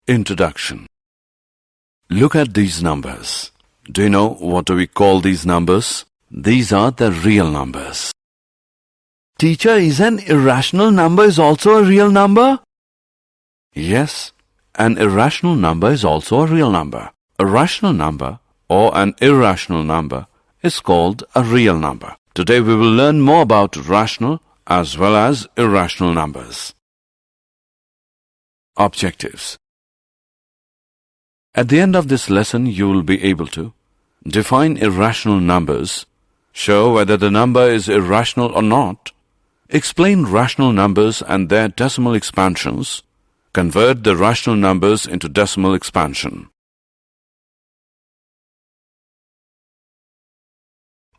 Introduction. Look at these numbers. Do you know what do we call these numbers? These are the real numbers. Teacher, is an irrational number is also a real number? Yes, an irrational number is also a real number. A rational number or an irrational number is called a real number. Today we will learn more about rational as well as irrational numbers. Objectives. At the end of this lesson, you will be able to define irrational numbers, show whether the number is irrational or not, explain rational numbers and their decimal expansions, convert the rational numbers into decimal expansion.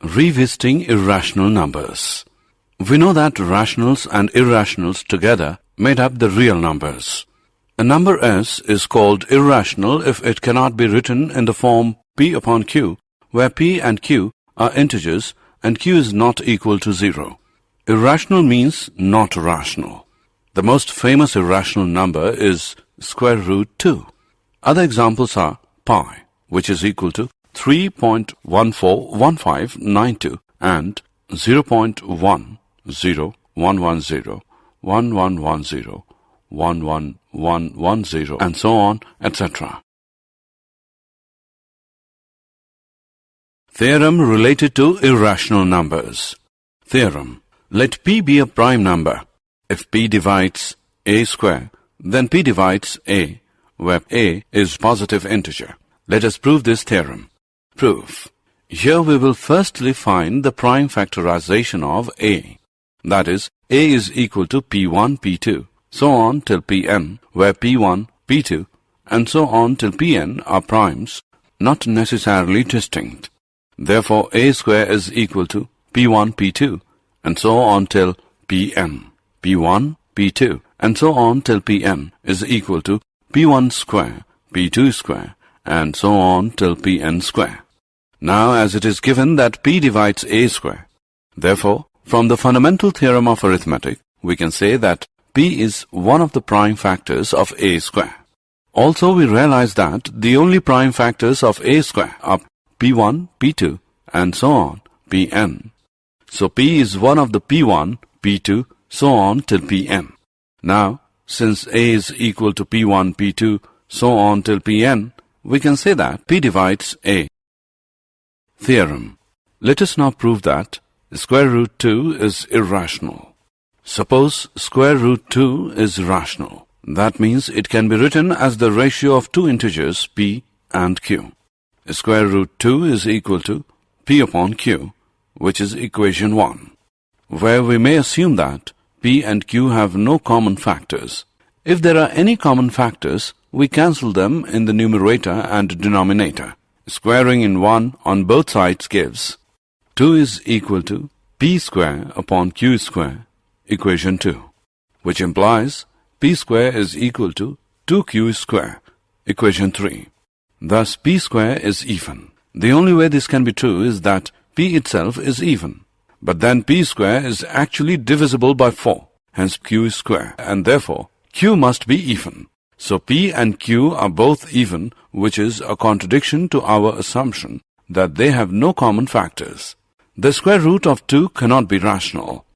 Revisiting irrational numbers. We know that rationals and irrationals together made up the real numbers. A number S is called irrational if it cannot be written in the form P upon Q, where P and Q are integers and Q is not equal to 0. Irrational means not rational. The most famous irrational number is square root 2. Other examples are pi, which is equal to 3.141592 and 0.1011011110 111110 and so on, etc. Theorem related to irrational numbers. Theorem. Let P be a prime number. If P divides A square, then P divides A, where A is positive integer. Let us prove this theorem. Proof. Here we will firstly find the prime factorization of A. That is, A is equal to P1, P2, so on till Pn, where P1, P2, and so on till Pn are primes, not necessarily distinct. Therefore, A square is equal to P1, P2, and so on till Pn. P1, P2, and so on till Pn is equal to P1 square, P2 square, and so on till Pn square. Now, as it is given that P divides A square, therefore, from the fundamental theorem of arithmetic, we can say that P is one of the prime factors of A square. Also, we realize that the only prime factors of A square are P1, P2, and so on, Pn. So, P is one of the P1, P2, so on till Pn. Now, since A is equal to P1, P2, so on till Pn, we can say that P divides A. Theorem. Let us now prove that square root 2 is irrational. Suppose square root 2 is rational. That means it can be written as the ratio of two integers P and Q. Square root 2 is equal to P upon Q, which is equation 1, where we may assume that P and Q have no common factors. If there are any common factors, we cancel them in the numerator and denominator. Squaring in 1 on both sides gives 2 is equal to P square upon Q square, equation 2, which implies P square is equal to 2Q square, equation 3. Thus, P square is even. The only way this can be true is that P itself is even. But then P square is actually divisible by 4, hence Q square, and therefore Q must be even. So P and Q are both even, which is a contradiction to our assumption that they have no common factors. The square root of 2 cannot be rational.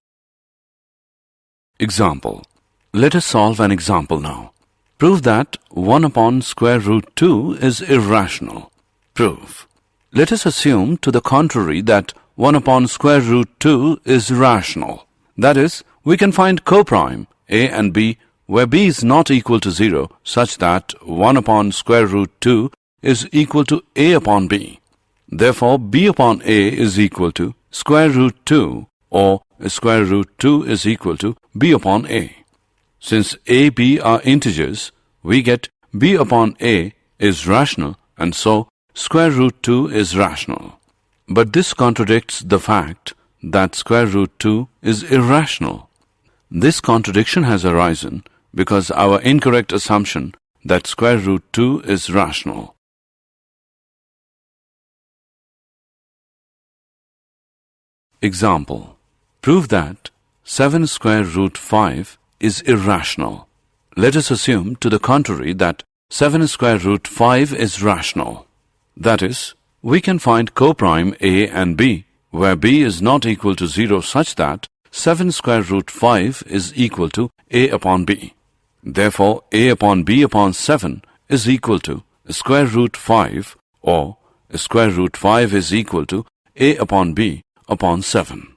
Example. Let us solve an example now. Prove that 1 upon square root 2 is irrational. Proof. Let us assume to the contrary that 1 upon square root 2 is rational. That is, we can find coprime A and B where B is not equal to 0 such that 1 upon square root 2 is equal to A upon B. Therefore, B upon A is equal to square root 2 or square root 2 is equal to B upon A. Since A, B are integers, we get B upon A is rational and so square root 2 is rational. But this contradicts the fact that square root 2 is irrational. This contradiction has arisen because our incorrect assumption that square root 2 is rational. Example. Prove that 7 square root 5 is irrational. Let us assume to the contrary that 7 square root 5 is rational. That is, we can find coprime A and B, where B is not equal to 0 such that 7 square root 5 is equal to A upon B. Therefore, A upon B upon 7 is equal to square root 5, or square root 5 is equal to A upon B upon 7.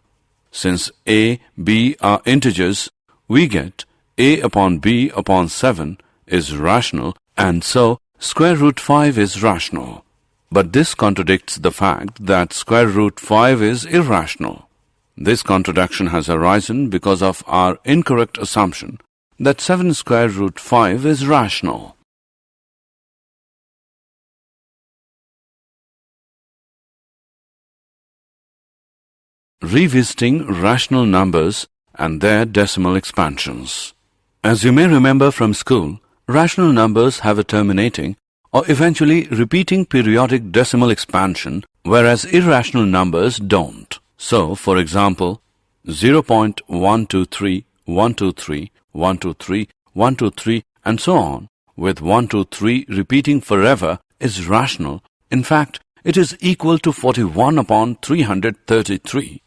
Since A, B are integers, we get A upon B upon 7 is rational, and so square root 5 is rational. But this contradicts the fact that square root 5 is irrational. This contradiction has arisen because of our incorrect assumption that 7 square root 5 is rational. Revisiting rational numbers and their decimal expansions. As you may remember from school, rational numbers have a terminating or eventually repeating periodic decimal expansion, whereas irrational numbers don't. So, for example, 0.123, 123, 123, 123, and so on, with 123 repeating forever is rational. In fact, it is equal to 41 upon 333.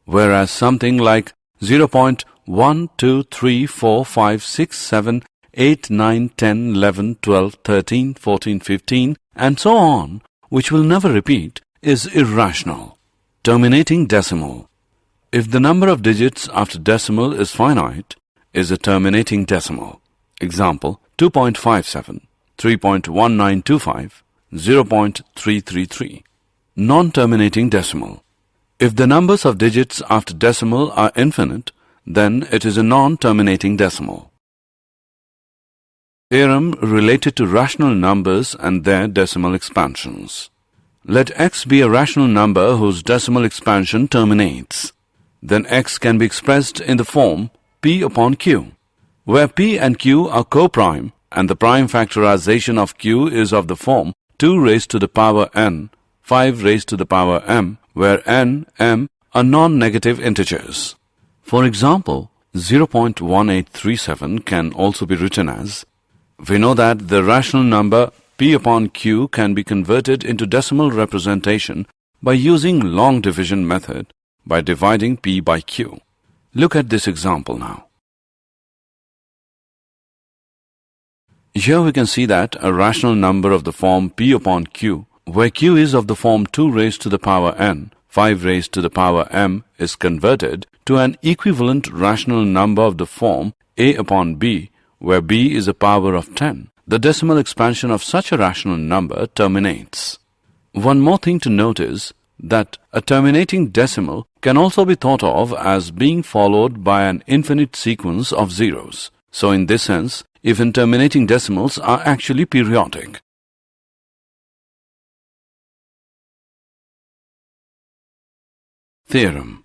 Whereas something like 0.1, 2, 3, 4, 5, 6, 7, 8, 9, 10, 11, 12, 13, 14, 15, and so on, which will never repeat, is irrational. Terminating decimal. If the number of digits after decimal is finite, is a terminating decimal. Example, 2.57, 3.1925, 0.333. Non-terminating decimal. If the numbers of digits after decimal are infinite, then it is a non-terminating decimal. Theorem related to rational numbers and their decimal expansions. Let x be a rational number whose decimal expansion terminates. Then x can be expressed in the form p upon q, where p and q are coprime and the prime factorization of q is of the form 2 raised to the power n, 5 raised to the power m, where n, m are non-negative integers. For example, 0.1837 can also be written as, we know that the rational number p upon q can be converted into decimal representation by using long division method by dividing p by q. Look at this example now. Here we can see that a rational number of the form p upon q, where q is of the form 2 raised to the power n, 5 raised to the power m, is converted to an equivalent rational number of the form a upon b, where b is a power of 10. The decimal expansion of such a rational number terminates. One more thing to note is that a terminating decimal can also be thought of as being followed by an infinite sequence of zeros. So in this sense, even terminating decimals are actually periodic. Theorem.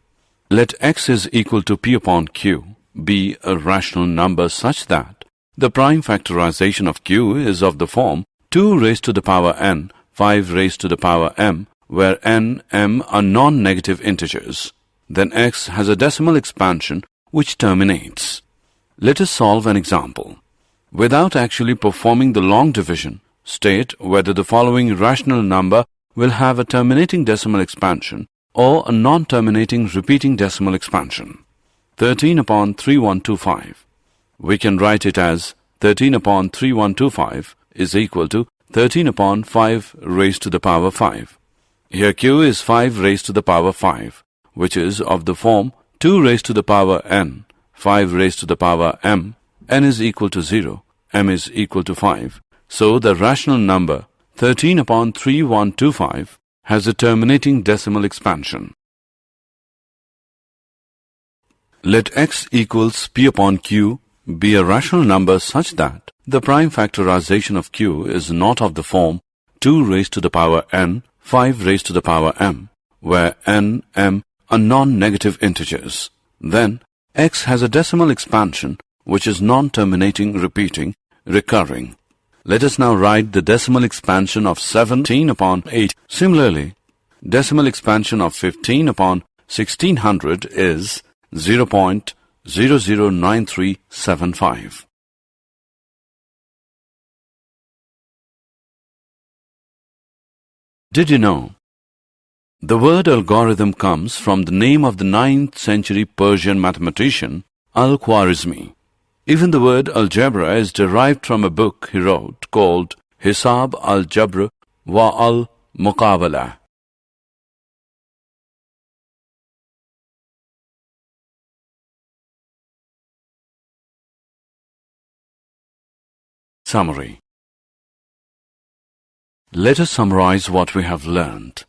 Let x is equal to p upon q be a rational number such that the prime factorization of q is of the form 2 raised to the power n, 5 raised to the power m, where n, m are non-negative integers. Then x has a decimal expansion which terminates. Let us solve an example. Without actually performing the long division, state whether the following rational number will have a terminating decimal expansion or a non-terminating repeating decimal expansion. 13 upon 3125. We can write it as 13 upon 3125 is equal to 13 upon 5 raised to the power 5. Here q is 5 raised to the power 5, which is of the form 2 raised to the power n, 5 raised to the power m, n is equal to 0, m is equal to 5. So the rational number 13 upon 3125 has a terminating decimal expansion. Let x equals p upon q be a rational number such that the prime factorization of q is not of the form 2 raised to the power n, 5 raised to the power m, where n, m are non-negative integers. Then x has a decimal expansion which is non-terminating, repeating, recurring. Let us now write the decimal expansion of 17 upon 8. Similarly, decimal expansion of 15 upon 1600 is 0.009375. Did you know? The word algorithm comes from the name of the 9th century Persian mathematician Al-Khwarizmi. Even the word algebra is derived from a book he wrote called Hisab al-Jabr wa al-Muqabala. Summary. Let us summarize what we have learned.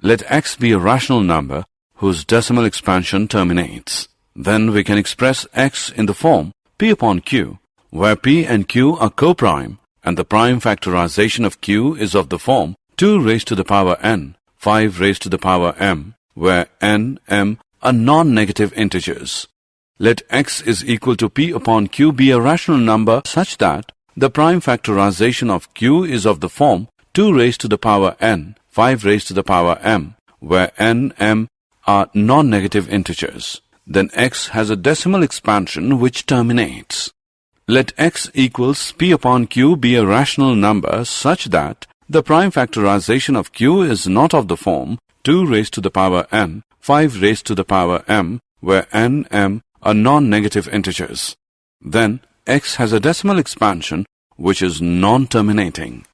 Let x be a rational number whose decimal expansion terminates. Then we can express x in the form p upon q, where p and q are co-prime, and the prime factorization of q is of the form 2 raised to the power n, 5 raised to the power m, where n, m are non-negative integers. Let x is equal to p upon q be a rational number such that the prime factorization of q is of the form 2 raised to the power n, 5 raised to the power m, where n, m are non-negative integers. Then x has a decimal expansion which terminates. Let x equals p upon q be a rational number such that the prime factorization of q is not of the form 2 raised to the power n, 5 raised to the power m, where n, m are non-negative integers. Then x has a decimal expansion which is non-terminating.